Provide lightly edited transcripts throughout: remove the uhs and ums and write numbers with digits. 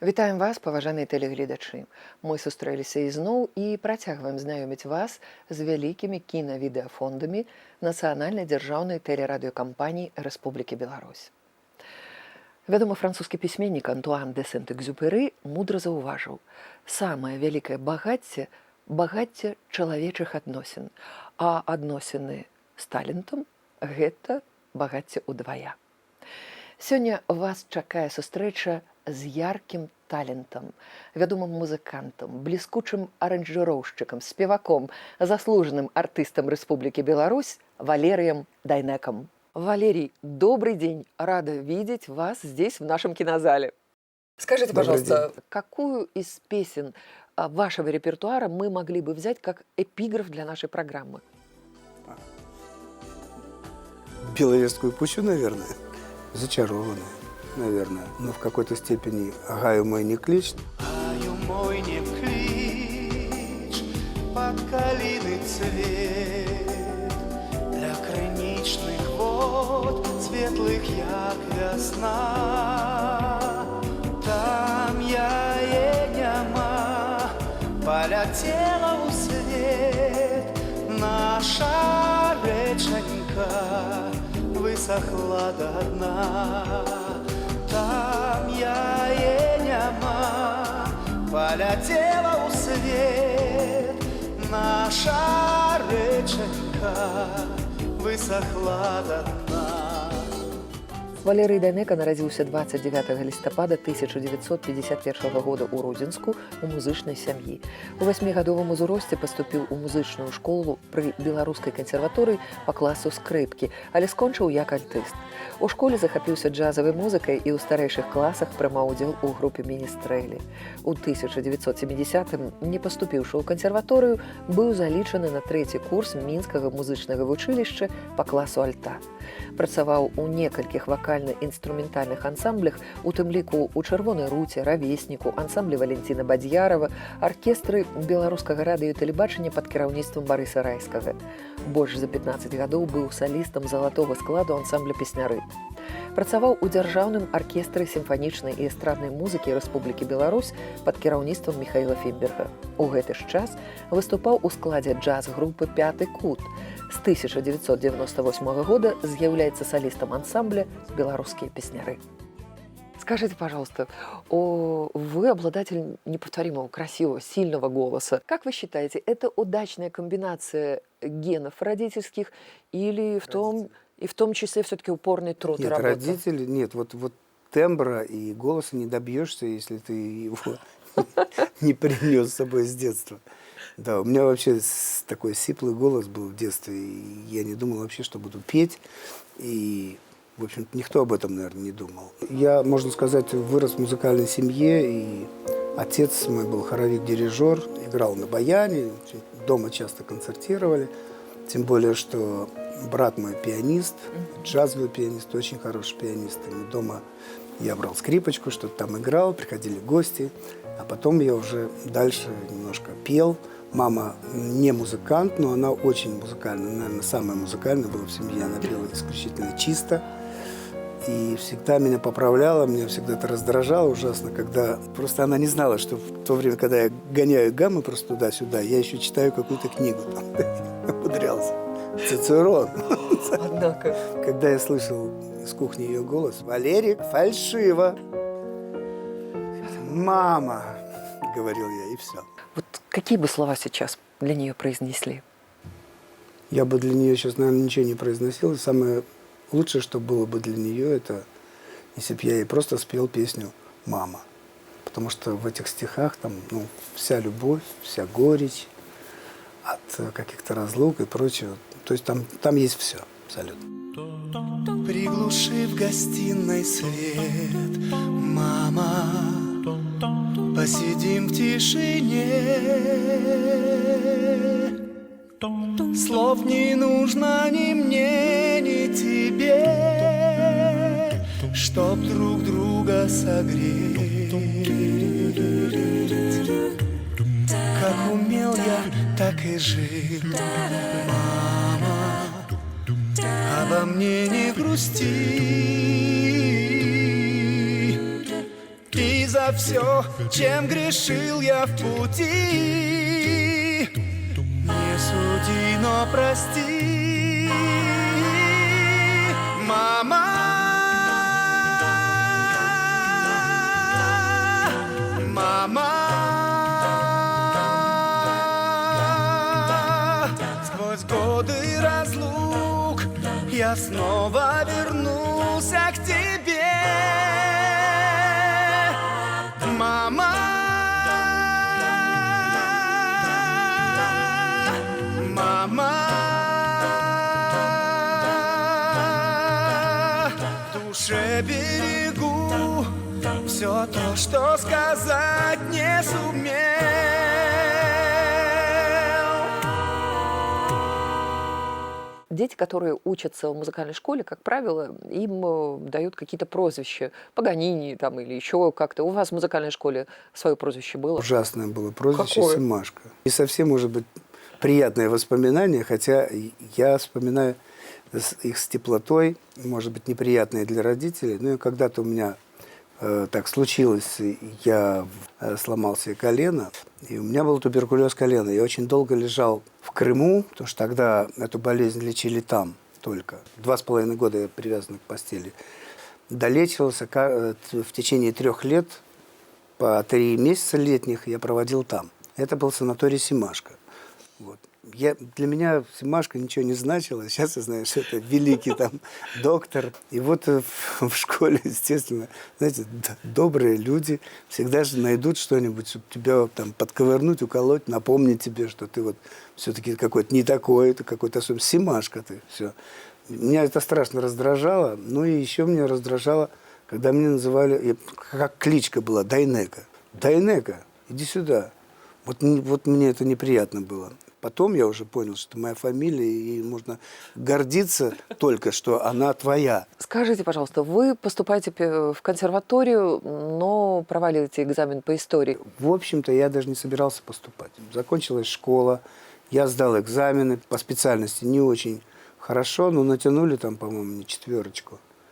Вітаем вас, паважаныя тэлегледачы. Мы сустрэліся ізноў і працягваем знаёміць вас з вялікімі кінавідэафондамі нацыянальнай дзяржаўнай тэлерадыёкампаніі Рэспублікі Беларусь. Вядомы французскі пісьменнік Антуан де Сент-Экзюпері мудра заўважыў: самае вялікае багацце – багацце чалавечых адносін, а адносіны з талентам – гэта багацце ўдвая. Сёння вас чакае сустрэча з яркім талентам, вядомым музыкантам, бліскучым аранжыроўшчыкам, спеваком, заслужаным артыстам Республики Беларусь Валерием Дайнеком. Валерий, добрый день, рада видеть вас здесь, в нашем кинозале. Скажите, пожалуйста, какую из песен вашего репертуара мы могли бы взять как эпиграф для нашей программы? Беловежскую пущу, наверное. Зачарованная, наверное. Но в какой-то степени «Гаю мой не клич». Гаю мой не клич, под калины цвет, для криничных вод, светлых, як весна. Там я няма, полетела у свет, наша реченька высохла до дна. Там я няма, полетела у свет, наша реченька высохла до дна. Валерий Дайнека нарадзіўся 29 лістапада 1951 года ў Родзінску у музычнай сям'і. У 8гадовым узросце паступіў у музычную школу пры беларускай кансерваторыі па класу скрыпкі, але скончыў як альтыст. У школе захапіўся джазавай музыкай і ў старэйшых класах прымаў удзел у групе «Міністрэлі». У 1970-м, не паступіўшы ў кансерваторыю, быў залічаны на 3-й курс мінскага музычнага вучылішча па класу альта. Працаваў у некалькіх вакальна-інструментальных ансамблях, у тым ліку ў «Чырвонай руце», «Равесніку», ансамблі Валенціна Бадзьярава, аркестры беларускага радыё і тэлебачання пад кіраўніцтвам Барыса Райскага. Больш за 15 гадоў быў салістам залатога складу ансамбля «Песняры». Працаваў у дзяржаўным аркестры сімфанічнай і эстраднай музыкі Рэспублікі Беларусь пад кіраўніцтвам Міхаіла Фімберга. У гэты ж час выступаў у складзе джаз-групы «Пяты кут». С 1998 года з'яўляецца солистом ансамбля «Белорусские песняры». Скажите, пожалуйста, вы обладатель неповторимого, красивого, сильного голоса. Как вы считаете, это удачная комбинация генов родительских или в том числе все-таки упорный труд и работа? Родители, нет, вот тембра и голоса не добьешься, если ты его не принес с собой с детства. Да, у меня вообще такой сиплый голос был в детстве, и я не думал вообще, что буду петь, и, в общем-то, никто об этом, наверное, не думал. Я, можно сказать, вырос в музыкальной семье, и отец мой был хоровик-дирижер, играл на баяне, дома часто концертировали, тем более, что брат мой пианист, джазовый пианист, очень хороший пианист, и дома я брал скрипочку, что-то там играл, приходили гости, а потом я уже дальше немножко пел. Мама не музыкант, но она очень музыкальная, наверное, самая музыкальная была в семье. Она пела исключительно чисто и всегда меня поправляла, меня всегда это раздражало ужасно, когда просто она не знала, что в то время, когда я гоняю гаммы просто туда-сюда, я еще читаю какую-то книгу, умудрялся. Цицерон. Однако. Когда я слышал с кухни ее голос: «Валерик, фальшиво!» «Мама!» — говорил я, и все. Вот какие бы слова сейчас для нее произнесли? Я бы для нее сейчас, наверное, ничего не произносил. Самое лучшее, что было бы для нее, это если бы я ей просто спел песню «Мама». Потому что в этих стихах там вся любовь, вся горечь от каких-то разлук и прочего. То есть там есть все абсолютно. Приглуши в гостиной свет, мама, посидим в тишине. Слов не нужно ни мне, ни тебе. чтоб друг друга согреть. Как умел я, так и жил. Мама, обо мне не грусти. И за все, чем грешил я в пути, не суди, но прости. Мама, мама, сквозь годы разлук я снова вернулся к тебе. Мама, мама, в душе берегу все то, что сказать не сумел. Дети, которые учатся в музыкальной школе, как правило, им дают какие-то прозвища. Паганини там, или еще как-то. У вас в музыкальной школе свое прозвище было? Ужасное было прозвище. Какое? Семашко. Не совсем, может быть, приятное воспоминание, хотя я вспоминаю их с теплотой, может быть, неприятные для родителей. Но когда-то у меня так случилось, я сломал себе колено, и у меня был туберкулез колена. Я очень долго лежал в Крыму, потому что тогда эту болезнь лечили там только. 2,5 года я привязан к постели. Долечивался в течение 3 лет, по 3 месяца летних я проводил там. Это был санаторий Семашко. Вот. Для меня Семашко ничего не значило. Сейчас я знаю, что это великий там доктор. И вот в школе, естественно, знаете, добрые люди всегда же найдут что-нибудь, чтобы тебя там подковырнуть, уколоть, напомнить тебе, что ты вот все-таки какой-то не такой, ты какой-то особенный. Семашко ты, все. Меня это страшно раздражало. Ну и еще меня раздражало, когда меня называли, как кличка была, Дайнека. Дайнека, иди сюда. Вот мне это неприятно было. Потом я уже понял, что моя фамилия, и можно гордиться только, что она твоя. Скажите, пожалуйста, вы поступаете в консерваторию, но проваливаете экзамен по истории. В общем-то, я даже не собирался поступать. Закончилась школа, я сдал экзамены по специальности не очень хорошо, но натянули там, по-моему, мне 4.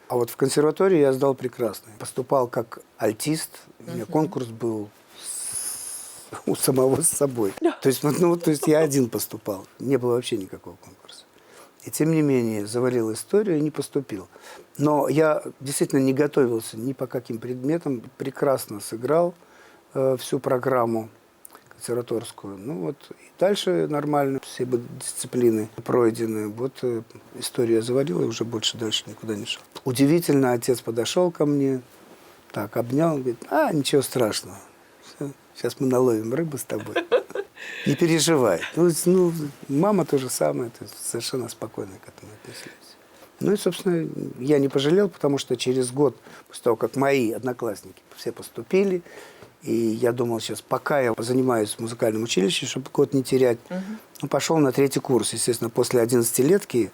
А вот в консерватории я сдал прекрасно. Поступал как альтист, у меня конкурс был у самого с собой. То есть я один поступал. Не было вообще никакого конкурса. И тем не менее завалил историю и не поступил. Но я действительно не готовился ни по каким предметам. Прекрасно сыграл всю программу консерваторскую. Ну вот и дальше нормально. Все дисциплины пройдены. Вот историю я завалил и уже больше дальше никуда не шел. Удивительно, отец подошел ко мне, так обнял, говорит, ничего страшного. Сейчас мы наловим рыбу с тобой. Не переживай. Мама то же самое, совершенно спокойно к этому относилась. Ну и, собственно, я не пожалел, потому что через год, после того, как мои одноклассники все поступили, и я думал, сейчас, пока я занимаюсь в музыкальном училище, чтобы год не терять, пошел на 3-й курс, естественно, после 11-летки,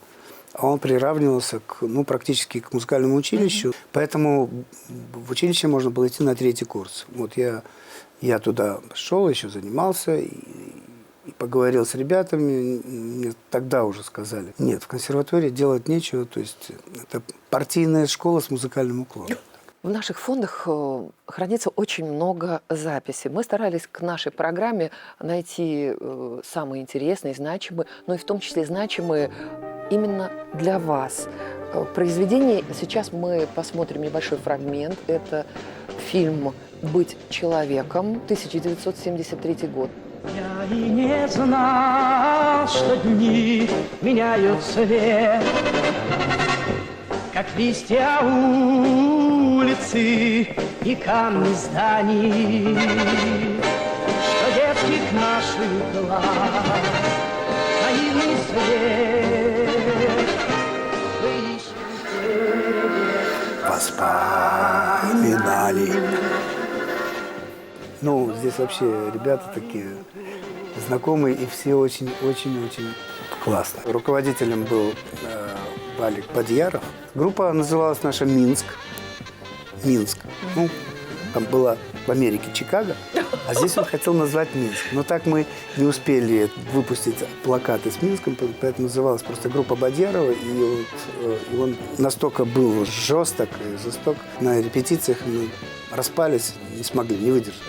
он приравнивался практически к музыкальному училищу, поэтому в училище можно было идти на 3-й курс. Вот я туда пошел, еще занимался и поговорил с ребятами. Мне тогда уже сказали, нет, в консерватории делать нечего, то есть это партийная школа с музыкальным уклоном. В наших фондах хранится очень много записей. Мы старались к нашей программе найти самые интересные, значимые, но и в том числе значимые именно для вас произведения. Сейчас мы посмотрим небольшой фрагмент. Это фильм «Быть человеком», 1973 год. Я и не знал, что дни меняют цвет, как листья улицы и камни зданий, что детских наших глаз наивный свет вы ищете. Воспоминали. Здесь вообще ребята такие знакомые, и все очень-очень-очень классно. Руководителем был Валик Бадьяров. Группа называлась наша «Минск». Минск. Ну, там была в Америке Чикаго, а здесь он хотел назвать Минск. Но так мы не успели выпустить плакаты с Минском, поэтому называлась просто группа Бадьярова. И он настолько был жесток и жесток. На репетициях мы распались, не смогли, не выдержали.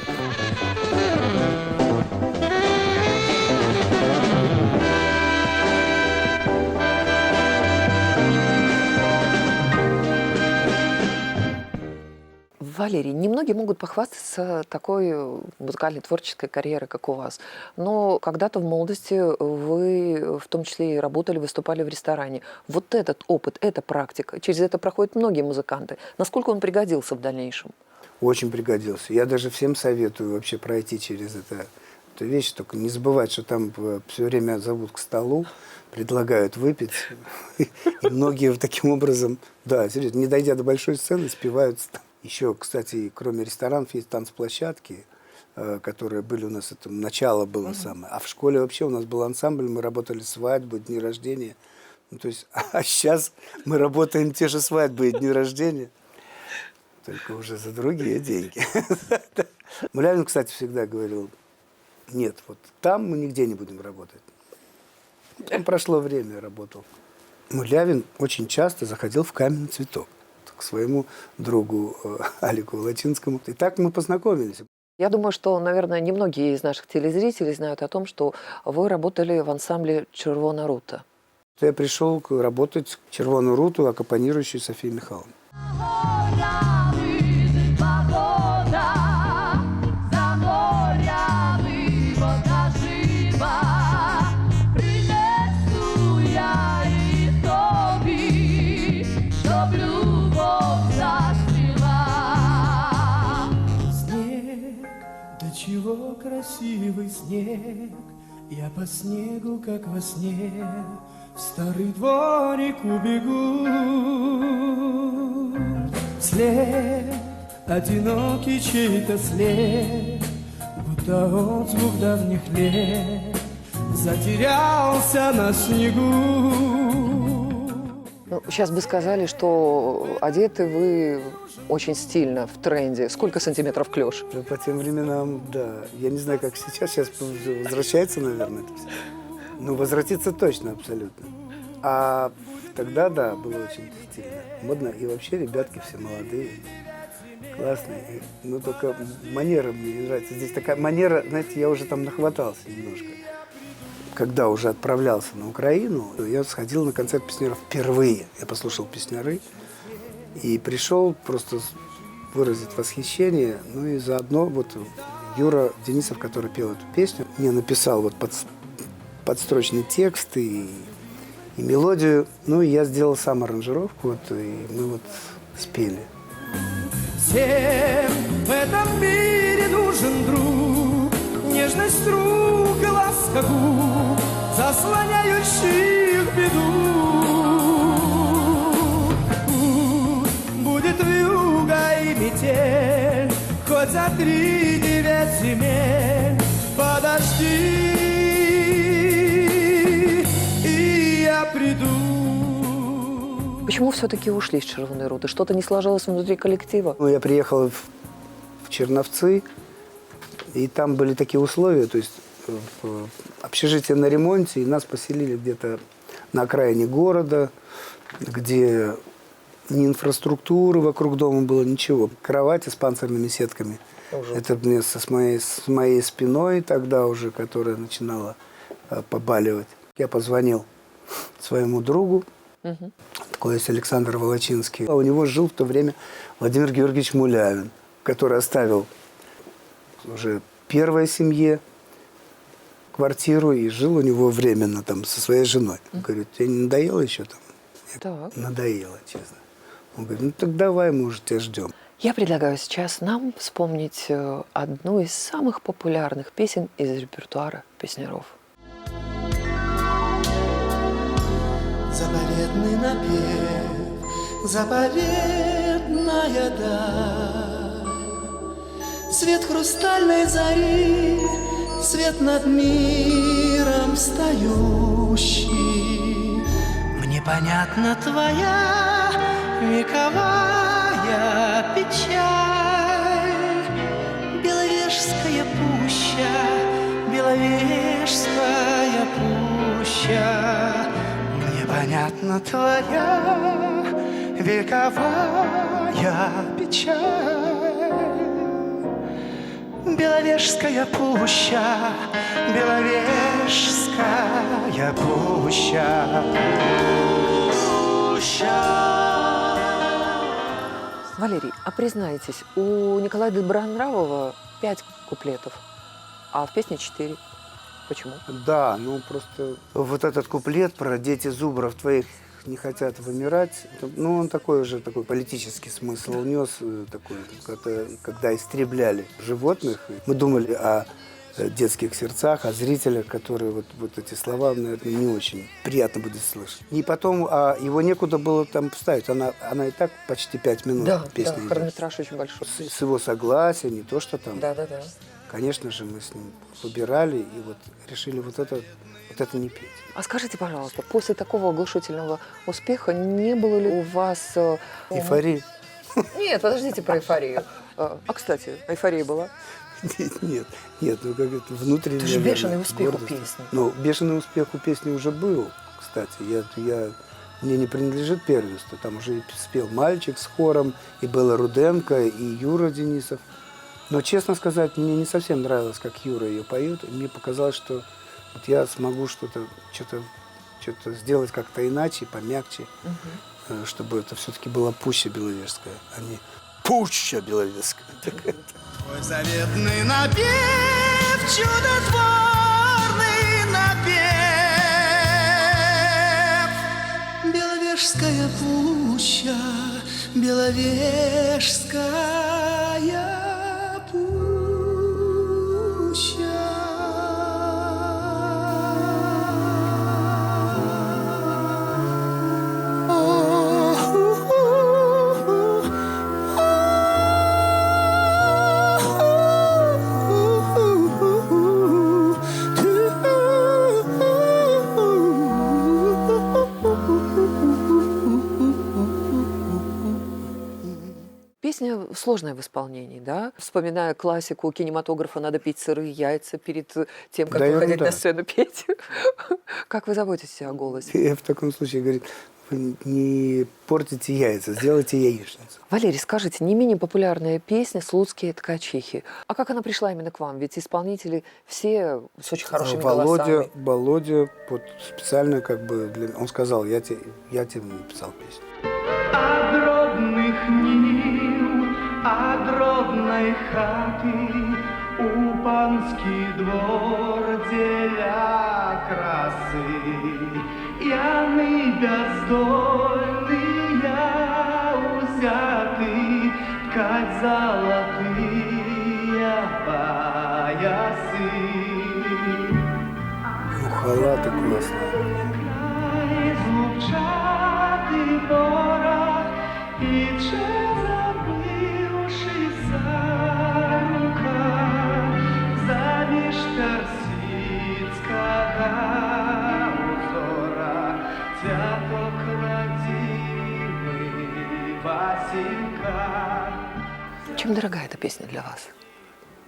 Валерий, немногие могут похвастаться такой музыкальной творческой карьерой, как у вас. Но когда-то в молодости вы в том числе и работали, выступали в ресторане. Вот этот опыт, эта практика, через это проходят многие музыканты. Насколько он пригодился в дальнейшем? Очень пригодился. Я даже всем советую вообще пройти через эту вещь. Только не забывать, что там все время зовут к столу, предлагают выпить. И многие таким образом, да, серьезно, не дойдя до большой сцены, спиваются там. Еще, кстати, кроме ресторанов, есть танцплощадки, которые были у нас, это начало было самое. А в школе вообще у нас был ансамбль, мы работали свадьбы, дни рождения. Ну, то есть, а сейчас мы работаем те же свадьбы и дни рождения, только уже за другие деньги. Мулявин, кстати, всегда говорил, нет, вот там мы нигде не будем работать. Там прошло время, работал. Мулявин очень часто заходил в «Каменный цветок» к своему другу Алику Волочинскому. И так мы познакомились. Я думаю, что, наверное, немногие из наших телезрителей знают о том, что вы работали в ансамбле «Червона рута». Я пришел работать в «Червоную руту», аккомпанирующую Софии Михайловне. Чего красивый снег, я по снегу, как во сне, в старый дворик убегу. След, одинокий чей-то след, будто отзвук давних лет, затерялся на снегу. Ну, сейчас бы сказали, что одеты вы очень стильно, в тренде. Сколько сантиметров клеш? По тем временам, да. Я не знаю, как сейчас возвращается, наверное, это все. Ну, возвратится точно, абсолютно. А тогда, да, было очень стильно, модно. И вообще ребятки все молодые, классные. Ну, только манера мне не нравится. Здесь такая манера, знаете, я уже там нахватался немножко. Когда уже отправлялся на Украину, я сходил на концерт песняров впервые. Я послушал песняры и пришел просто выразить восхищение. Ну и заодно вот Юра Денисов, который пел эту песню, мне написал вот подстрочный текст и мелодию. Ну и я сделал сам аранжировку, вот, и мы вот спели. Всем в этом мире нужен друг, нежность рук и ласка губ, заслоняющих беду. Будет вьюга и метель, хоть за 3-9 земель, подожди, и я приду. Почему все-таки ушли с «Червоной руты»? Что-то не сложилось внутри коллектива? Ну, я приехал в Черновцы, и там были такие условия, то есть общежитие на ремонте, и нас поселили где-то на окраине города, где ни инфраструктуры вокруг дома было, ничего. Кровати с панцирными сетками. Это место с моей спиной тогда уже, которая начинала побаливать. Я позвонил своему другу, такой есть Александр Волочинский. У него жил в то время Владимир Георгиевич Мулявин, который оставил уже первой семье квартиру и жил у него временно там со своей женой. Он говорит, тебе не надоело еще там? Так. Надоело, честно. Он говорит, ну так давай, мы уже тебя ждем. Я предлагаю сейчас нам вспомнить одну из самых популярных песен из репертуара песняров. Заповедный напев, заповедная даль, свет хрустальной зари, свет над миром встающий. Мне понятна твоя вековая печаль. Беловежская пуща, мне понятна твоя вековая печаль. Беловежская пуща, Беловежская пуща, Валерий, а признайтесь, у Николая Добронравова 5 куплетов, а в песне 4. Почему? Да, ну просто вот этот куплет про «Дети зубров твоих не хотят вымирать», ну он такой уже, такой политический смысл унес, такой, когда истребляли животных. Мы думали о детских сердцах, о зрителях, которые вот эти слова, наверное, не очень приятно будет слышать. И потом его некуда было там вставить. Она и так почти 5 минут песня идет. Хронометраж очень большой. С его согласия, не то, что там. Да. Конечно же, мы с ним выбирали и вот решили вот это не петь. А скажите, пожалуйста, после такого оглушительного успеха не было ли у вас... Эйфория? Нет, подождите про эйфорию. А, кстати, эйфория была? Нет, ну как это внутренний... Это же бешеный успех у песни. Ну, бешеный успех у песни уже был, кстати. Мне не принадлежит первенство. Там уже спел «Мальчик» с хором, и Белла Руденко, и Юра Денисов. Но, честно сказать, мне не совсем нравилось, как Юра ее поет. И мне показалось, что вот я смогу что-то сделать как-то иначе, помягче, чтобы это все-таки была пуща беловежская, а не пуща беловежская. Твой заветный напев, чудотворный напев. Беловежская пуща, Беловежская пуща. Песня сложная в исполнении, да? Вспоминая классику кинематографа, надо пить сырые яйца перед тем, как выходить на сцену петь. Как вы заботитесь о голосе? Я в таком случае говорю, вы не портите яйца, сделайте яичницу. Валерий, скажите, не менее популярная песня «Слуцкие ткачихи». А как она пришла именно к вам? Ведь исполнители все с очень хорошими голосами. Володя вот специально как бы он сказал, я тебе написал песню. А дробных нил, а дробной хаты у панский двор деля красы. Яны бездольные узяты ткать золотые поясы. Ну, халаты классные. Зубчатый порох и че забывшийся рука завиш персидского узора цвяток родимый Василька. Чем дорога эта песня для вас?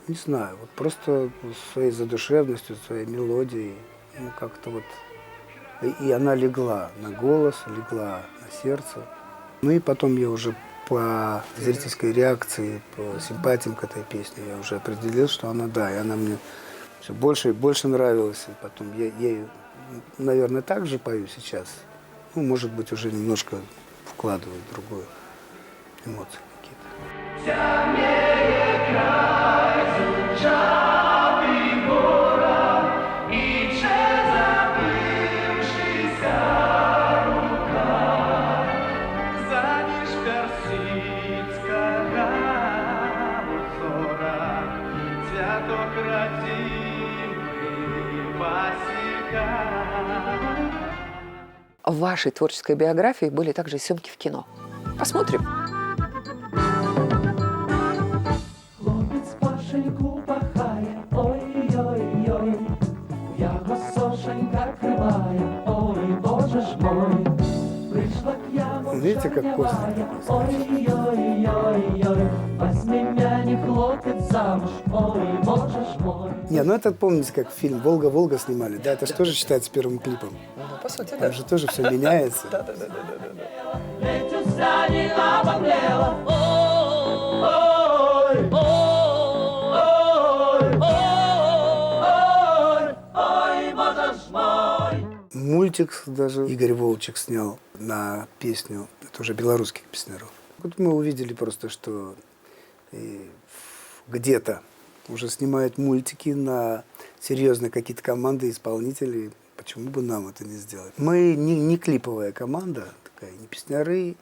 Не знаю, вот просто своей задушевностью, своей мелодией, ну как-то вот. И она легла на голос, легла на сердце. Ну и потом я уже по зрительской реакции, по симпатиям к этой песне, я уже определил, что она, да, и она мне все больше и больше нравилась. И потом я ее, наверное, так же пою сейчас. Ну, может быть, уже немножко вкладываю другую эмоцию какие-то. Темнее край, зубчатый город, и че забывшийся рука завиш персидского узора цвяток родимый Василька. В вашей творческой биографии были также съемки в кино. Посмотрим. Хлопець пашеньку пахає, ой-ой-ой, яго сошенька крилая, ой, боже ж мой, прийшла к яму Видите, как поздно? ой-ой-ой, возьми меня, не хлопець. выходит замуж, ой, боже ж мой. Не, ну это помните, как фильм «Волга-Волга» снимали, да? Это же тоже считается первым клипом. Ну, по сути, Там же тоже все меняется. Ведь у Сани обомлела. Ой, ой, ой, ой, боже ж мой. Мультик даже Игорь Волчек снял на песню, это уже белорусских песняров. Вот мы увидели просто, что где-то уже снимают мультики на серьезные какие-то команды исполнителей. Почему бы нам это не сделать? Мы не клиповая команда, такая, не песняры,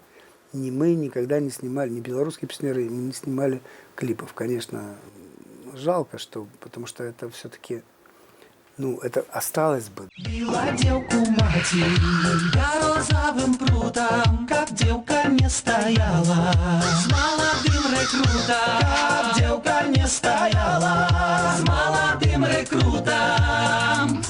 ни мы никогда не снимали, ни белорусские песняры, мы не снимали клипов. Конечно, жалко, что, потому что это все-таки, ну, это осталось бы. Била девку мати, я розовым прутом, как девка не стояла. С молодым рекрутом, как девка не стояла. С молодым рекрутом.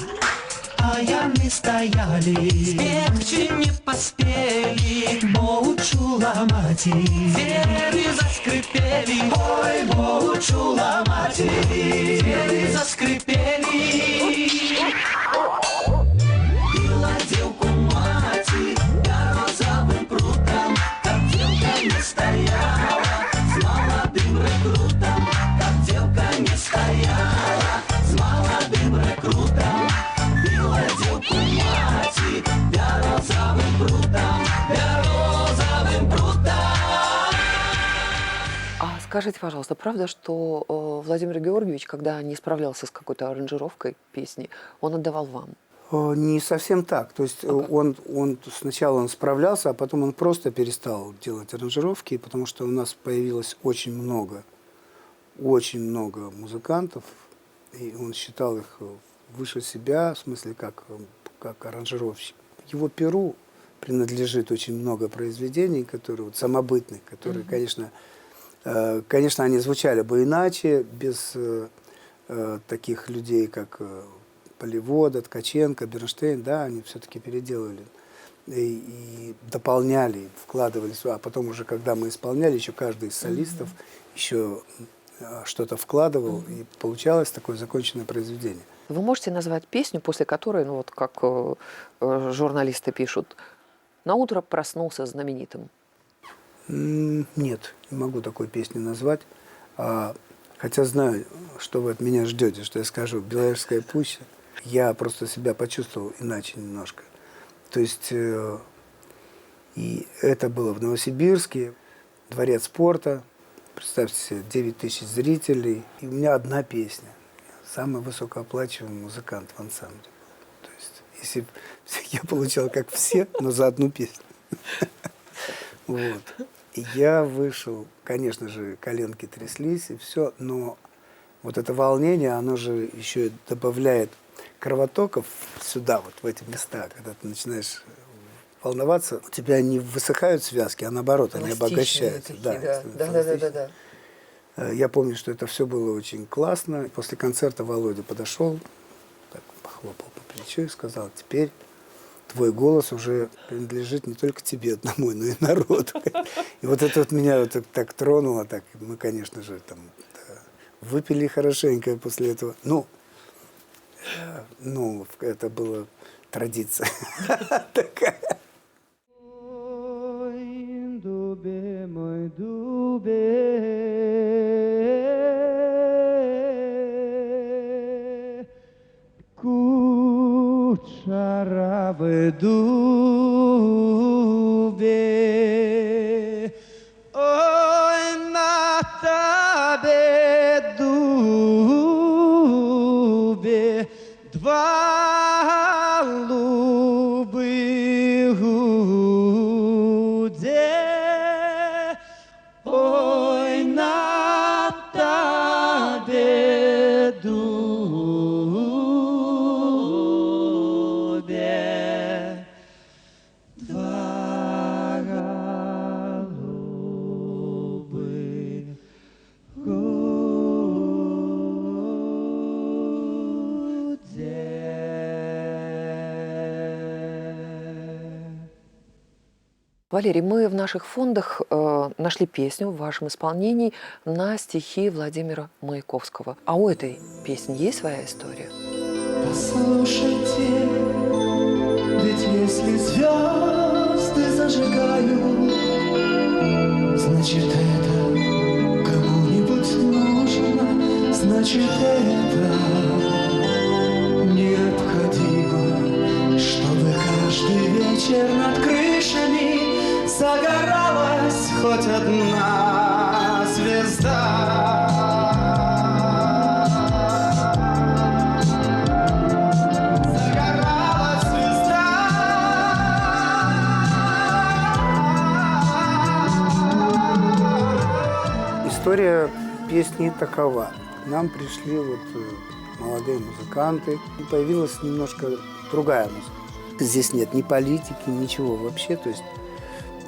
А яны стояли, спекчи не поспели, бо учула маті, двери заскрипели, ой, бо учула маті, двери заскрипели. Била девку маті, я розовым прутом, как девка не стояла, с молодым рекрутом, как девка не стояла, с молодым рекрутом. Била девку маті, я розовым прутом, я розовым прутом. А скажите, пожалуйста, правда, что Владимир Георгиевич, когда не справлялся с какой-то аранжировкой песни, он отдавал вам? Не совсем так. То есть он сначала он справлялся, а потом он просто перестал делать аранжировки, потому что у нас появилось очень много музыкантов, и он считал их выше себя, в смысле, как аранжировщик. Его перу принадлежит очень много произведений, которые вот, самобытных, которые, конечно, они звучали бы иначе, без таких людей, как Поливода, Ткаченко, Бернштейн, да, они все-таки переделывали и дополняли, вкладывали, а потом уже, когда мы исполняли, еще каждый из солистов еще что-то вкладывал, и получалось такое законченное произведение. Вы можете назвать песню, после которой, ну вот как журналисты пишут, наутро проснулся знаменитым? Нет, не могу такой песни назвать. Хотя знаю, что вы от меня ждете, что я скажу «Беловежская пуща». Я просто себя почувствовал иначе немножко. То есть, и это было в Новосибирске, дворец спорта. Представьте себе, 9 тысяч зрителей. И у меня одна песня. Самый высокооплачиваемый музыкант в ансамбле. То есть, если я получал как все, но за одну песню. Вот. И я вышел, конечно же, коленки тряслись и все, но вот это волнение, оно же еще добавляет кровотоков сюда, вот в эти места, когда ты начинаешь волноваться, у тебя не высыхают связки, а наоборот, они обогащаются. Да. Я помню, что это все было очень классно. После концерта Володя подошел, так похлопал по плечу и сказал: теперь твой голос уже принадлежит не только тебе одному, но и народу. И вот это вот меня вот так тронуло. Так. Мы, конечно же, там выпили хорошенько после этого. Ну, это была традиция такая. Ой, дубе мой, дубе, кучеравый дубе, ой, на тебе дубе два голубых гуде, ой, на тебе дубе два голубых гуде. Валерий, мы в наших фондах нашли песню в вашем исполнении на стихи Владимира Маяковского. А у этой песни есть своя история? Послушайте, ведь если звезды зажигают, значит это кому-нибудь нужно, значит это необходимо, чтобы каждый вечер над крышами загоралась хоть одна звезда. История песни такова. К нам пришли молодые музыканты, и появилась немножко другая музыка. Здесь нет ни политики, ничего вообще. То есть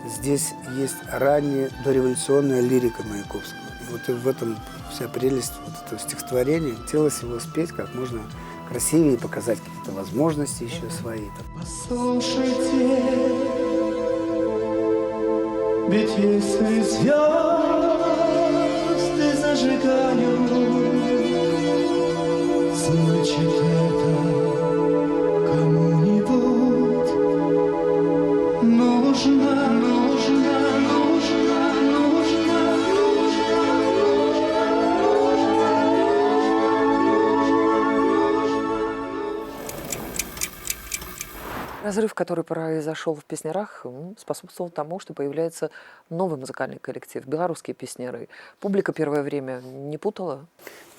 здесь есть ранняя дореволюционная лирика Маяковского. И вот и в этом вся прелесть этого стихотворения. Хотелось его спеть как можно красивее, показать какие-то возможности еще свои. Послушайте, ведь если звезды зажигают, значит это кому-нибудь нужно. Разрыв, который произошел в песнярах, способствовал тому, что появляется новый музыкальный коллектив, белорусские песняры. Публика первое время не путала?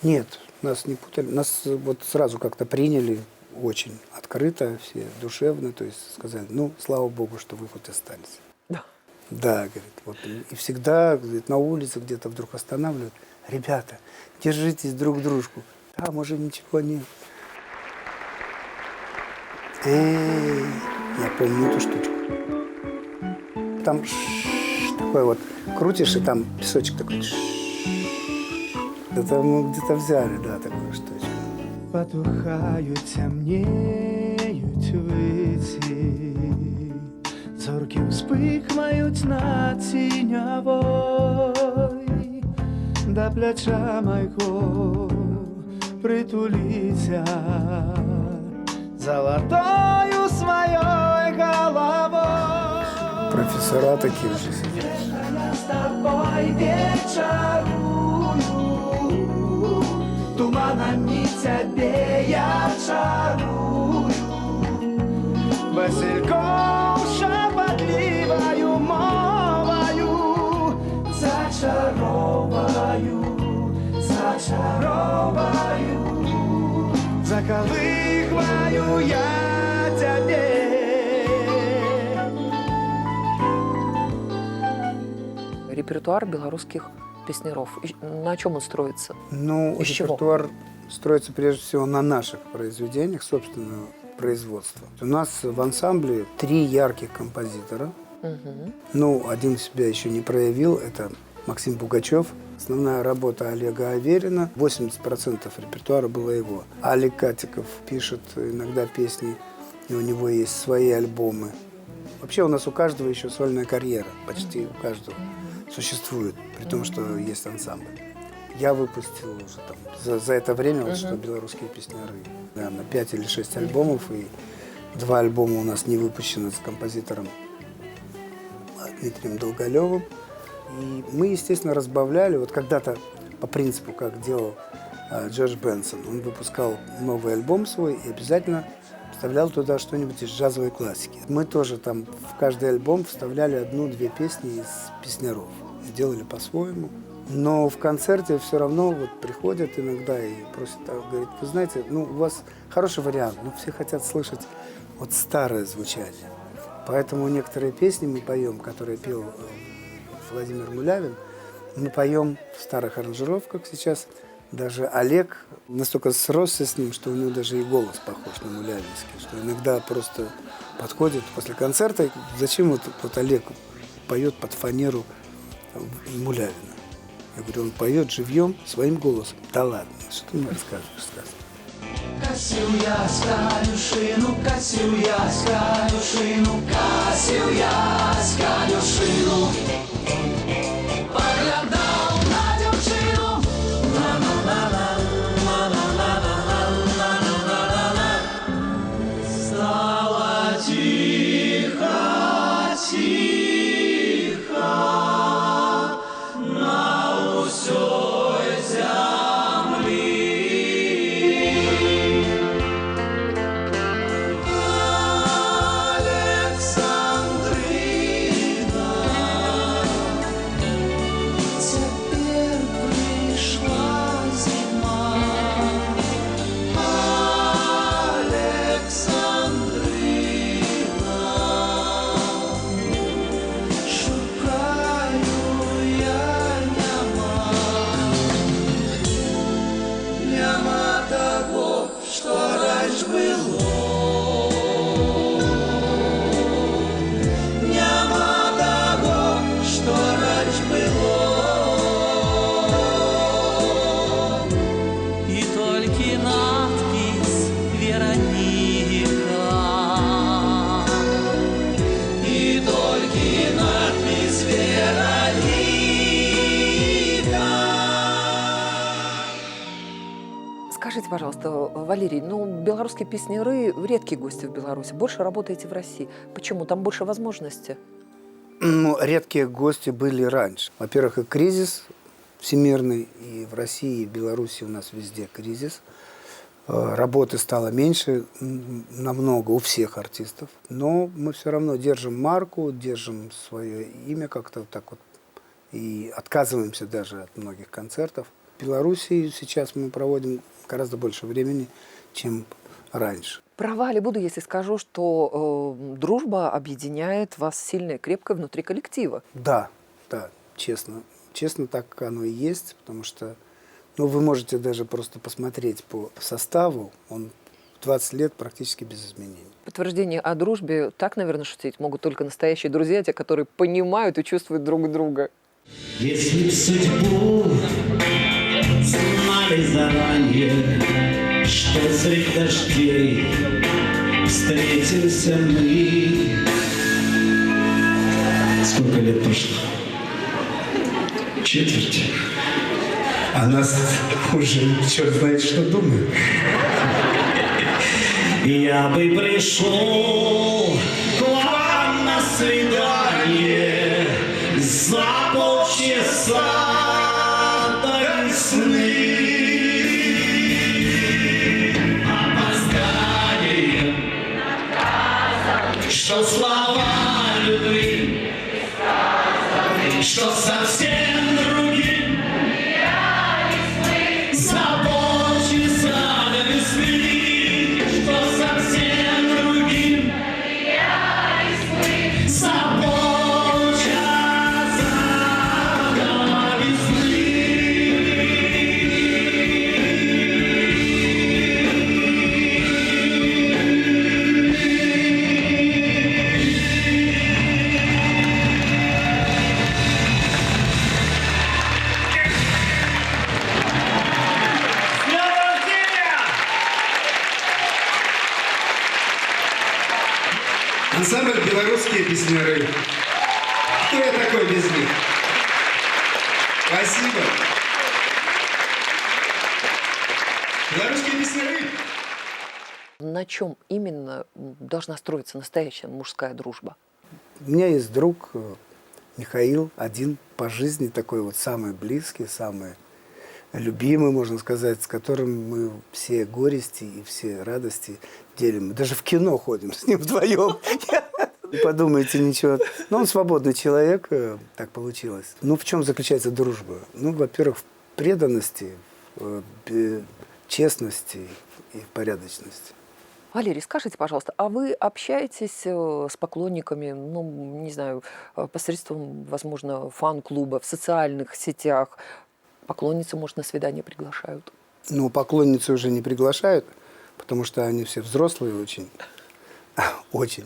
Нет, нас не путали. Нас вот сразу как-то приняли очень открыто, все душевно. То есть сказали, ну, слава богу, что вы хоть остались. Да. Да, говорит, вот. И всегда, говорит, на улице где-то вдруг останавливают. Ребята, держитесь друг дружку. Там уже ничего нет. Я помню эту штучку. Там такой вот крутишь, и там песочек такой. Это мы где-то взяли, да, такую штучку. Потухают, темнеют выйти, зорки вспыхнуть на теневой, до плеча моего притулиться золотою своей головой. Профессора такие же сидят. Я с тобой вечерую, туманами тебе я чарую, васильком шепотливою мовою зачароваю, заколыхваю я тебе. Репертуар белорусских песняров. На чем он строится? Ну, Из чего? репертуар строится прежде всего на наших произведениях собственного производства. У нас в ансамбле 3 ярких композитора. Угу. Ну, один себя еще не проявил, это Максим Пугачев. Основная работа Олега Аверина, 80% репертуара было его. Алик Катиков пишет иногда песни, и у него есть свои альбомы. Вообще у нас у каждого еще сольная карьера, почти у каждого существует, при том, что есть ансамбль. Я выпустил уже там, за это время, вот, что белорусские песняры, наверное, 5 или 6 альбомов, и 2 альбома у нас не выпущены с композитором Дмитрием Долголевым. И мы, естественно, разбавляли, вот когда-то по принципу, как делал Джордж Бенсон, он выпускал новый альбом свой и обязательно вставлял туда что-нибудь из джазовой классики. Мы тоже там в каждый альбом вставляли 1-2 песни из песняров. Делали по-своему. Но в концерте все равно вот приходят иногда и просят, говорят, вы знаете, ну у вас хороший вариант, но все хотят слышать вот старое звучание. Поэтому некоторые песни мы поем, которые пел Владимир Мулявин, мы поем в старых аранжировках сейчас. Даже Олег настолько сросся с ним, что у него даже и голос похож на мулявинский, что иногда просто подходит после концерта, и зачем вот Олег поет под фанеру Мулявина? Я говорю, он поет живьем своим голосом. Да ладно, что ты мне расскажешь? косил я с конюшину, косил я с конюшину, косил я с конюшину. Поглядал на девчину, стало тихо, тихо на усёй земли. Александрина, теперь пришла зима. Александрина, шукаю я няма того, что раньше было. Няма того, что раньше было. И только надпись Вероника. И только надпись Вероника. Скажите, пожалуйста, Валерий, ну, белорусские песняры – редкие гости в Беларуси. Больше работаете в России. Почему? Там больше возможностей. Ну, редкие гости были раньше. Во-первых, и кризис всемирный, и в России, и в Беларуси у нас везде кризис. Работы стало меньше намного у всех артистов. Но мы все равно держим марку, держим свое имя как-то вот так вот. И отказываемся даже от многих концертов. В Беларуси сейчас мы проводим гораздо больше времени, чем раньше. Права ли буду, если скажу, что дружба объединяет вас сильно и крепко внутри коллектива? Да, да, честно. Честно, так оно и есть, потому что ну, вы можете даже просто посмотреть по составу, он 20 лет практически без изменений. Подтверждение о дружбе, так, наверное, шутить могут только настоящие друзья, те, которые понимают и чувствуют друг друга. Если б судьбу знали заранее, что средь дождей встретимся мы. Сколько лет прошло? Четверть. А нас уже черт знает, что думают. Я бы пришел к вам на свидание за полчаса до весны. Опозданием, что слова любви, что совсем другим. За полчаса до весны, что совсем другим. За полчаса до весны. Ансамбль «Белорусские песняры». Кто я такой без них? Спасибо. «Белорусские песняры». На чем именно должна строиться настоящая мужская дружба? У меня есть друг Михаил, один по жизни такой вот самый близкий, самый любимый, можно сказать, с которым мы все горести и все радости делим. Мы даже в кино ходим с ним вдвоем. Не подумайте ничего. Но он свободный человек, так получилось. Ну, в чем заключается дружба? Ну, во-первых, в преданности, в честности и в порядочности. Валерий, скажите, пожалуйста, а вы общаетесь с поклонниками, ну, не знаю, посредством, возможно, фан-клуба, в социальных сетях? Поклонницы, может, на свидание приглашают? Ну, поклонницы уже не приглашают, потому что они все взрослые очень. Очень.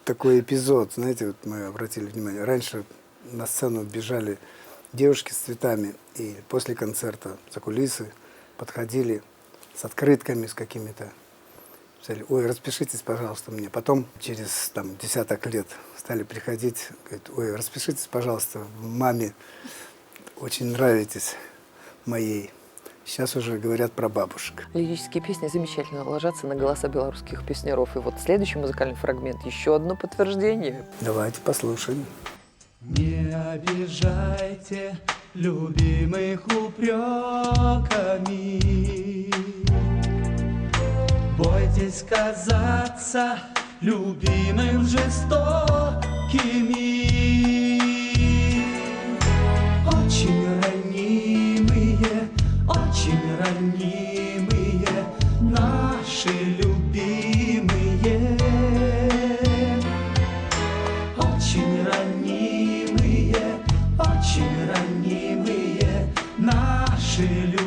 Такой эпизод, знаете, вот мы обратили внимание, раньше на сцену бежали девушки с цветами, и после концерта за кулисы подходили с открытками, с какими-то. Сказали, ой, распишитесь, пожалуйста, мне. Потом, через там, десяток лет стали приходить, говорят, ой, распишитесь, пожалуйста, маме очень нравитесь моей. Сейчас уже говорят про бабушек. Лирические песни замечательно ложатся на голоса белорусских песняров. И вот следующий музыкальный фрагмент – еще одно подтверждение. Давайте послушаем. Не обижайте любимых упреками. Бойтесь казаться любимым жестокими. Очень ранимые наши любимые. Очень ранимые наши любимые.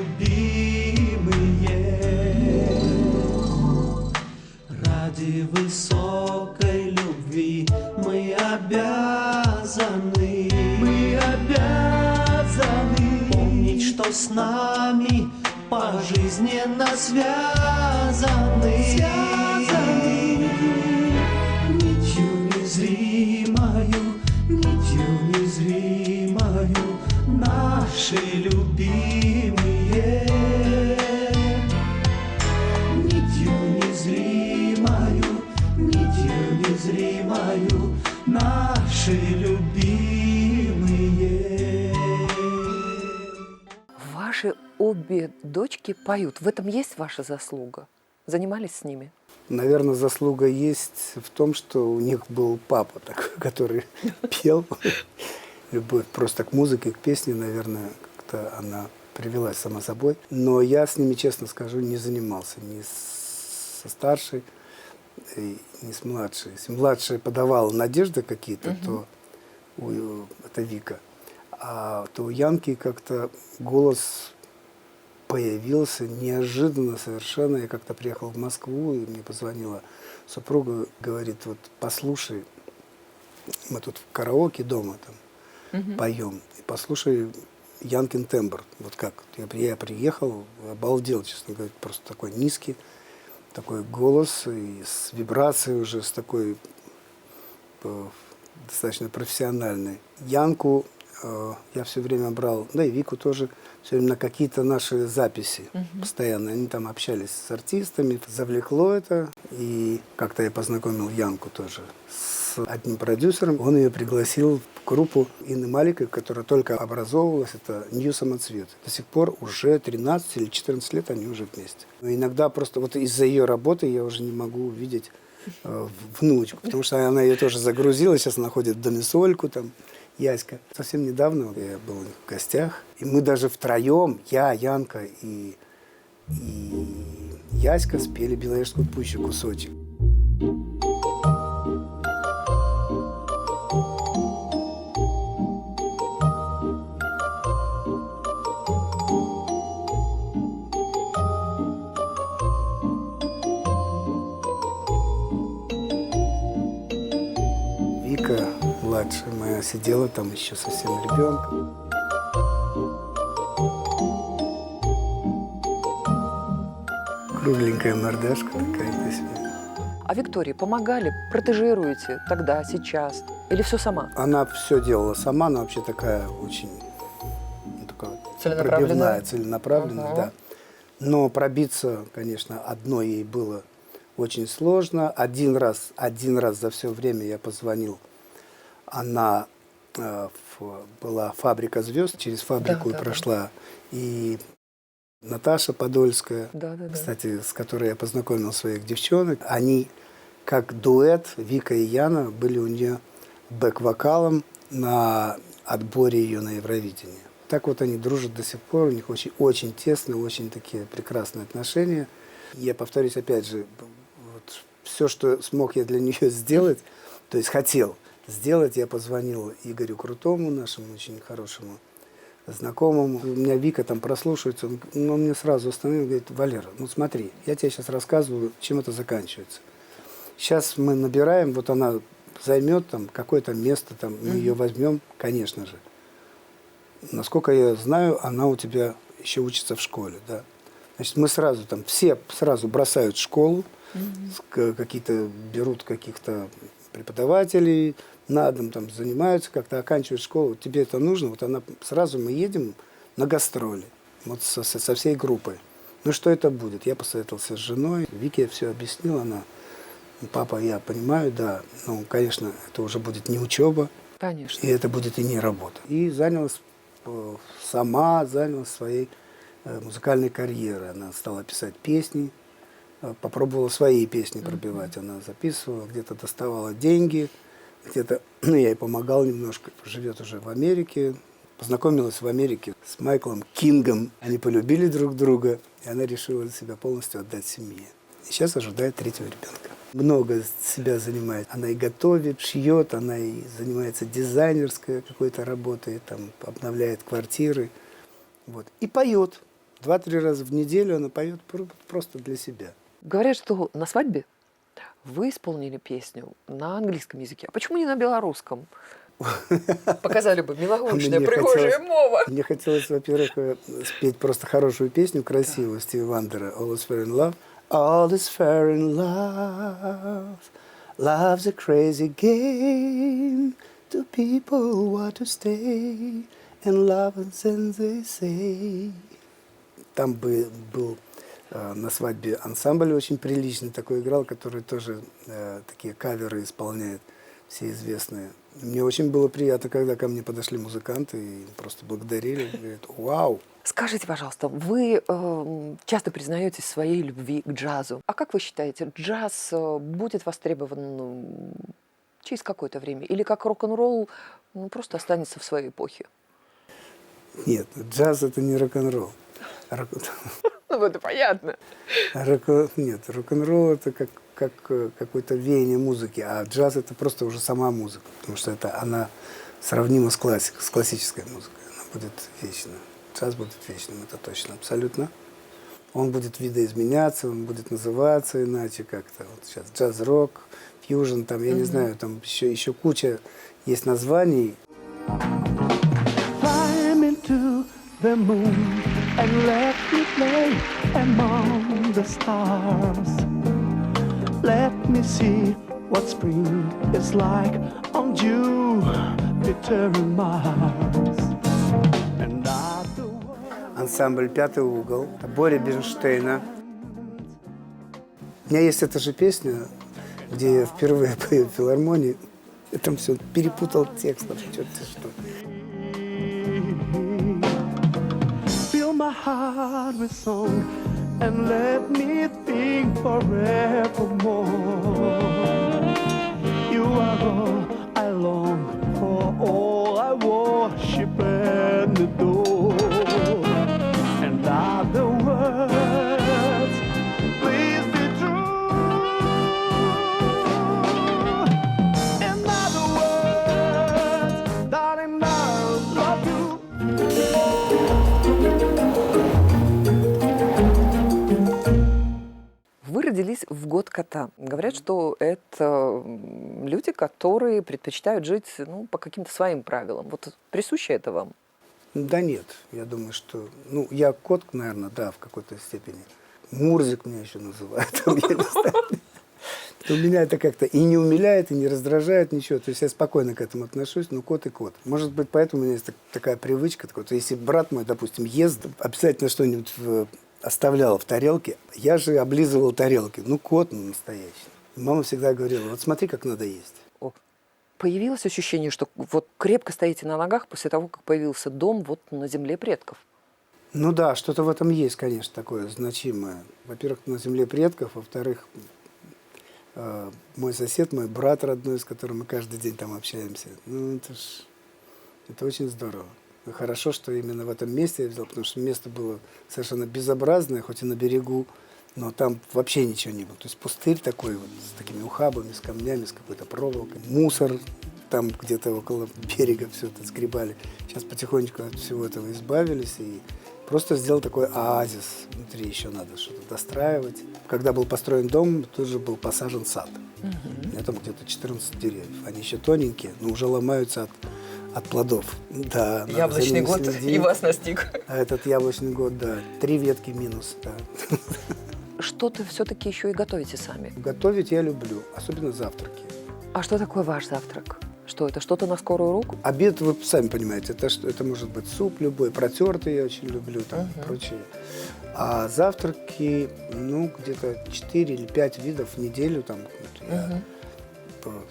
Ради высокой любви мы обязаны помнить, что с нами пожизненно связаны. Нитью незримою наши любимые. Нитью незримою наши любимые. Ваши обе дочки поют. В этом есть ваша заслуга? Занимались с ними? Наверное, заслуга есть в том, что у них был папа такой, который пел. Любовь просто к музыке, к песне, наверное, как-то она привелась сама собой. Но я с ними, честно скажу, не занимался ни со старшей, ни с младшей. Если младшая подавала надежды какие-то, то это Вика. А то у Янки как-то голос появился неожиданно совершенно. Я как-то приехал в Москву, и мне позвонила супруга, говорит, вот послушай, мы тут в караоке дома там поем, и послушай Янкин тембр. Вот как. Я приехал, обалдел, честно говоря, просто такой низкий, такой голос, и с вибрацией уже, с такой достаточно профессиональной. Янку я все время брал, да и Вику тоже, все время на какие-то наши записи постоянно. Они там общались с артистами, завлекло это. И как-то я познакомил Янку тоже с одним продюсером. Он ее пригласил в группу Инны Маликовой, которая только образовывалась. Это «Нью Самоцвет». До сих пор уже 13 или 14 лет они уже вместе. Но иногда просто вот из-за ее работы я уже не могу увидеть внучку, потому что она ее тоже загрузила. Сейчас она ходит в доме Сольку там. Яська. Совсем недавно я был в гостях, и мы даже втроем, я, Янка и Яська, спели «Беловежскую пущу» кусочек. Вика, младшая моя, сидела там еще совсем ребенком. Кругленькая мордашка такая-то себе. А Виктории помогали, протежируете тогда, сейчас? Или все сама? Она все делала сама, она вообще такая очень такая Целенаправленная? Целенаправленная, да. Но пробиться, конечно, одной ей было очень сложно. Один раз за все время я позвонил. Она была «Фабрика звезд», через фабрику прошла. И Наташа Подольская, кстати, с которой я познакомил своих девчонок, они как дуэт, Вика и Яна, были у нее бэк-вокалом на отборе ее на Евровидение. Так вот они дружат до сих пор, у них очень, очень тесные, очень такие прекрасные отношения. Я повторюсь опять же, вот, все, что смог я для нее сделать, то есть хотел сделать, я позвонил Игорю Крутому, нашему очень хорошему знакомому. У меня Вика там прослушивается, он мне сразу остановил и говорит: Валера, ну смотри, я тебе сейчас рассказываю, чем это заканчивается. Сейчас мы набираем, вот она займет там какое-то место, там, мы ее возьмем, конечно же. Насколько я знаю, она у тебя еще учится в школе, да. Значит, мы сразу там, все сразу бросают школу, какие-то берут каких-то преподавателей на дом, там занимаются, как-то оканчивают школу. Тебе это нужно? Вот она, сразу мы едем на гастроли, вот со всей группой. Ну, что это будет? Я посоветовался с женой, Вике все объяснила, она, папа, я понимаю, да, ну, конечно, это уже будет не учеба, Конечно. и это будет и не работа. И занялась своей музыкальной карьерой. Она стала писать песни, попробовала свои песни пробивать. Она записывала, где-то доставала деньги, где-то, ну, я ей помогал немножко. Живет уже в Америке. Познакомилась в Америке с Майклом Кингом. Они полюбили друг друга, и она решила себя полностью отдать семье. И сейчас ожидает 3-го ребенка. Много себя занимает. Она и готовит, шьет, она и занимается дизайнерской какой-то работой, там, обновляет квартиры. Вот. И поет. 2-3 раза в неделю она поет просто для себя. Говорят, что на свадьбе вы исполнили песню на английском языке. А почему не на белорусском? Показали бы милогучная, Мне пригожая хотелось- мова. Мне хотелось, во-первых, спеть просто хорошую песню, красивую, Стиви Вандера, All is fair in love. All is fair in love. Love's a crazy game. Two people want to stay. And love and they say. Там был на свадьбе ансамбль очень приличный такой играл, который тоже такие каверы исполняет, все известные. Мне очень было приятно, когда ко мне подошли музыканты и просто благодарили. Говорят, вау! Скажите, пожалуйста, вы часто признаетесь в своей любви к джазу. А как вы считаете, джаз будет востребован через какое-то время? Или как рок-н-ролл просто останется в своей эпохе? Нет, джаз это не рок-н-ролл. Ну, это понятно. Нет, рок-н-ролл это как какое-то веяние музыки, а джаз это просто уже сама музыка, потому что она сравнима с классической музыкой, она будет вечна. Джаз будет вечным, это точно, абсолютно. Он будет видоизменяться, он будет называться иначе как-то. Вот сейчас джаз-рок, фьюжн, там, я не знаю, там еще куча есть названий. Climb into the moon and let me play among the stars. Let me see what spring is like on Jupiter and Mars. And other world. Ансамбль «Пятый угол», Боря Бернштейна. У меня есть эта же песня, где я впервые пою в филармонии. Я там все перепутал текст, черт-те что. Fill my heart with song and let me think forevermore. You are all I long for, all I worship and adore. And other words, please be true. In other words, darling, I love you. Вы родились в год кота. Говорят, что это люди, которые предпочитают жить по каким-то своим правилам. Вот присуще это вам? Да нет, я думаю, что... Ну, я кот, наверное, да, в какой-то степени. Мурзик меня еще называют. Там, я не знаю. У меня это как-то и не умиляет, и не раздражает ничего. То есть я спокойно к этому отношусь, но кот и кот. Может быть, поэтому у меня есть такая привычка. То если брат мой, допустим, ест, обязательно что-нибудь оставлял в тарелке, я же облизывал тарелки. Ну, кот настоящий. Мама всегда говорила, вот смотри, как надо есть. Появилось ощущение, что вот крепко стоите на ногах после того, как появился дом вот на земле предков? Ну да, что-то в этом есть, конечно, такое значимое. Во-первых, на земле предков, во-вторых, мой сосед, мой брат родной, с которым мы каждый день там общаемся. Ну, это очень здорово. И хорошо, что именно в этом месте я взял, потому что место было совершенно безобразное, хоть и на берегу, но там вообще ничего не было. То есть пустырь такой вот, с такими ухабами, с камнями, с какой-то проволокой. Мусор там где-то около берега все это сгребали. Сейчас потихонечку от всего этого избавились и просто сделал такой оазис. Внутри еще надо что-то достраивать. Когда был построен дом, тут же был посажен сад. У меня там где-то 14 деревьев. Они еще тоненькие, но уже ломаются от плодов. Да, надо за Яблочный ними год следить. и вас настиг. А этот яблочный год, да, 3 ветки минус, да. Что-то все-таки еще и готовите сами. Готовить я люблю, особенно завтраки. А что такое ваш завтрак? Что это? Что-то на скорую руку? Обед, вы сами понимаете, это может быть суп любой, протертый я очень люблю, там, и прочее. А завтраки, ну, где-то 4 или 5 видов в неделю, там, вот я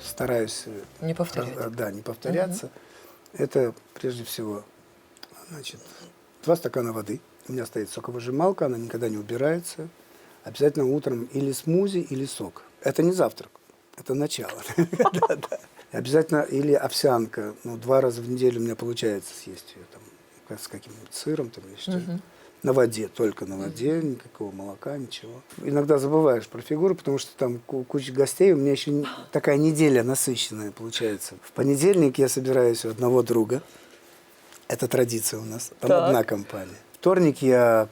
стараюсь Не повторять. Да, не повторяться. Это прежде всего, значит, 2 стакана воды. У меня стоит соковыжималка, она никогда не убирается. Обязательно утром или смузи, или сок. Это не завтрак, это начало. Обязательно или овсянка. Ну, 2 раза в неделю у меня получается съесть ее там, с каким-нибудь сыром там, или что. На воде, только на воде, никакого молока, ничего. Иногда забываешь про фигуру, потому что там куча гостей. У меня еще такая неделя насыщенная получается. В понедельник я собираюсь у одного друга. Это традиция у нас. Там одна компания. Вторник я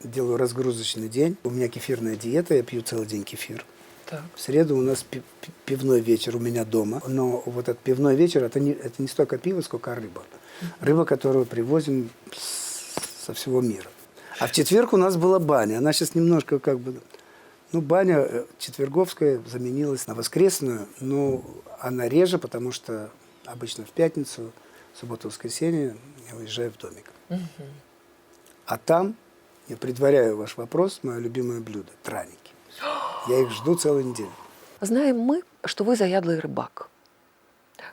делаю разгрузочный день. У меня кефирная диета, я пью целый день кефир. Так. В среду у нас пивной вечер у меня дома. Но вот этот пивной вечер, это не столько пиво, сколько рыба. Рыба, которую привозим со всего мира. А в четверг у нас была баня. Она сейчас немножко как бы... Ну, баня четверговская заменилась на воскресную. Но она реже, потому что обычно в пятницу, субботу, воскресенье я уезжаю в домик. А там, я предваряю ваш вопрос, мое любимое блюдо – драники. Я их жду целую неделю. Знаем мы, что вы заядлый рыбак.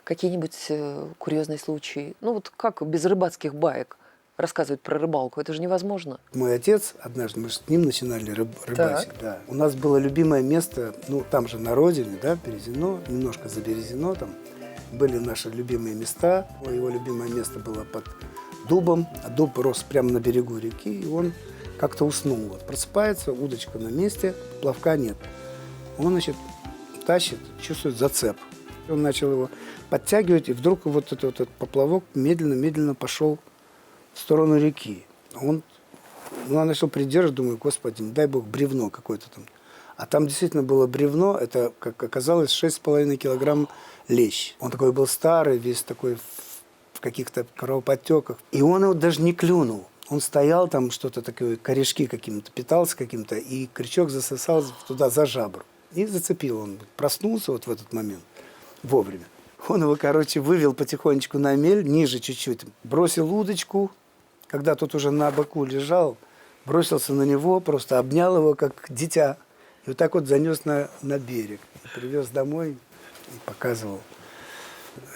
Какие-нибудь курьезные случаи? Ну вот как без рыбацких баек рассказывать про рыбалку? Это же невозможно. Мой отец, однажды мы с ним начинали рыбачить. Да. У нас было любимое место, ну там же на родине, да, Березино, немножко за Березино, там были наши любимые места. Его любимое место было под дубом, а дуб рос прямо на берегу реки, и он как-то уснул. Вот просыпается, удочка на месте, плавка нет. Он, значит, тащит, чувствует зацеп. Он начал его подтягивать, и вдруг вот этот поплавок медленно-медленно пошел в сторону реки. Он начал придерживать, думаю, господи, не дай бог, бревно какое-то там. А там действительно было бревно, это, как оказалось, 6,5 килограмм лещ. Он такой был старый, весь такой в каких-то кровоподтеках. И он его даже не клюнул. Он стоял там, что-то такое, корешки каким-то, питался каким-то, и крючок засосал туда за жабру. И зацепил он. Проснулся вот в этот момент, вовремя. Он его, короче, вывел потихонечку на мель, ниже чуть-чуть, бросил удочку, когда тот уже на боку лежал, бросился на него, просто обнял его, как дитя, и вот так вот занес на берег. Привез домой и показывал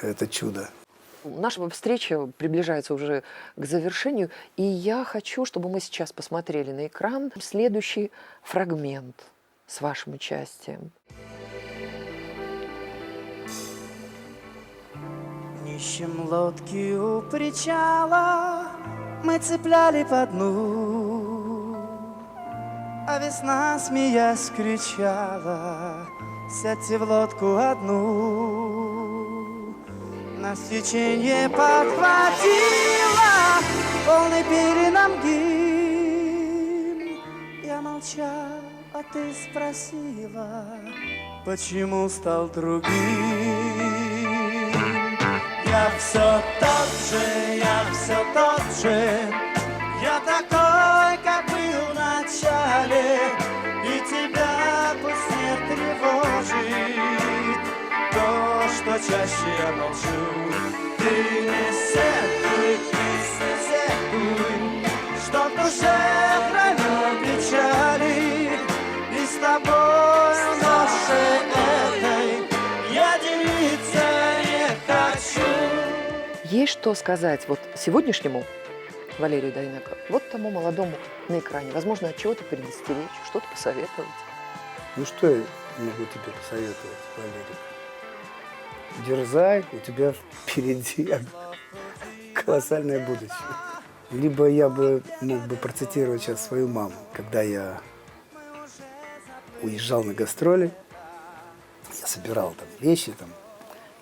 это чудо. Наша встреча приближается уже к завершению, и я хочу, чтобы мы сейчас посмотрели на экран следующий фрагмент с вашим участием. Ищем лодки у причала, мы цепляли по дну, а весна, смеясь, кричала: сядьте в лодку одну. Нас течение подхватило, полный пили нам гимн. Я молчал, а ты спросила, почему стал другим. Я все тот же, я такой, как был в начале, и тебя пусть не тревожит то, что чаще я молчу. Ты не сетуй, что в душе храню печали, и с тобой в ноше этой я делиться не хочу. Есть что сказать вот сегодняшнему Валерию Дайнеко, вот тому молодому на экране? Возможно, от чего-то предостеречь, что-то посоветовать. Ну что я могу тебе посоветовать, Валерий? Дерзай, у тебя впереди колоссальное будущее. Либо я бы мог бы процитировать сейчас свою маму, когда я уезжал на гастроли, я собирал там вещи, там,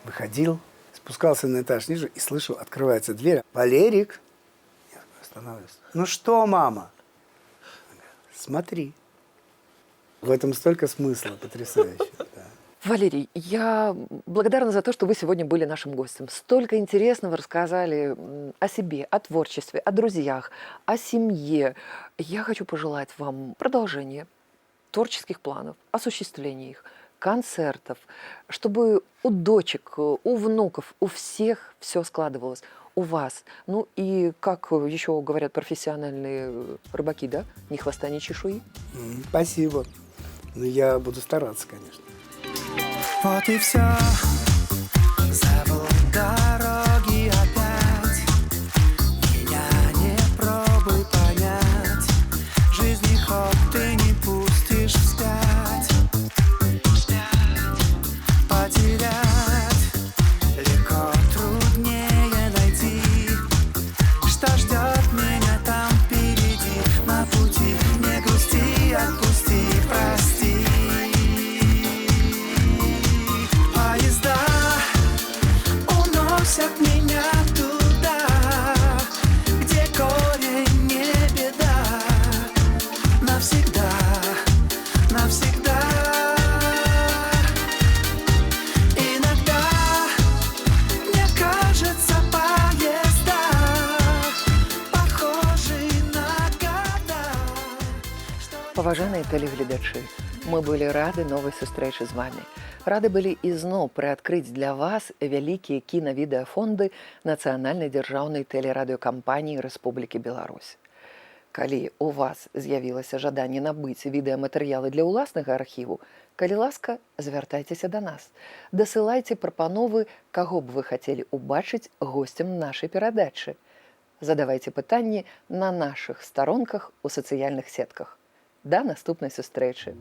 выходил, спускался на этаж ниже и слышу, открывается дверь. Валерик! Я останавливаюсь. Ну что, мама? Смотри. В этом столько смысла потрясающего. Да. Валерий, я благодарна за то, что вы сегодня были нашим гостем. Столько интересного рассказали о себе, о творчестве, о друзьях, о семье. Я хочу пожелать вам продолжения творческих планов, осуществления их, концертов, чтобы у дочек, у внуков, у всех все складывалось, у вас. Ну и, как еще говорят профессиональные рыбаки, да, ни хвоста, ни чешуи. Спасибо. Ну, я буду стараться, конечно. Вот и все. Забыл дороги опять. Меня не пробуй понять. Жизни ход ты не пустишь вспять. Потерять легко, труднее найти. Что ждет меня там впереди на пути? Не грусти, отпусти, прости. Поезда уносят меня туда, где горе не беда. Навсегда, навсегда. Иногда мне кажется, поезда похожи на года. Паважаныя тэлегледачы, мы былі рады новай сустрэчы з вами. Рады былі ізноў прыадкрыць для вас вялікія кінавідэафонды Нацыянальнай дзяржаўнай тэлерадыёкампаніі Рэспублікі Беларусь. Калі у вас з'явілася жаданне набыць відэаматэрыялы для ўласнага архіву, калі ласка, звяртайцеся да нас. Дасылайце прапановы, каго б вы хацелі ўбачыць госцем нашай перадачы. Задавайце пытанні на нашых старонках у сацыяльных сетках. Да наступнай сустрэчы!